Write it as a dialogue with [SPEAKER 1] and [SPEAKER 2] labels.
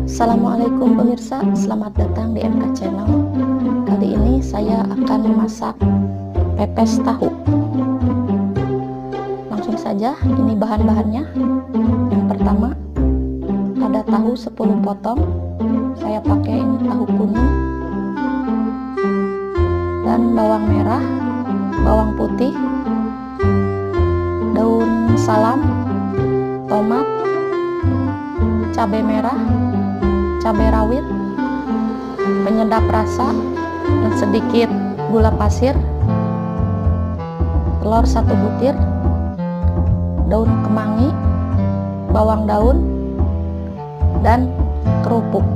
[SPEAKER 1] Assalamualaikum pemirsa, selamat datang di MK Channel. Kali ini saya akan memasak pepes tahu. Langsung saja, ini bahan-bahannya. Yang pertama, ada tahu 10 potong. Saya pakai ini tahu kuning. Dan bawang merah, bawang putih, daun salam, tomat, cabai merah, cabai rawit, penyedap rasa, dan sedikit gula pasir, telur 1 butir, daun kemangi, bawang daun, dan kerupuk.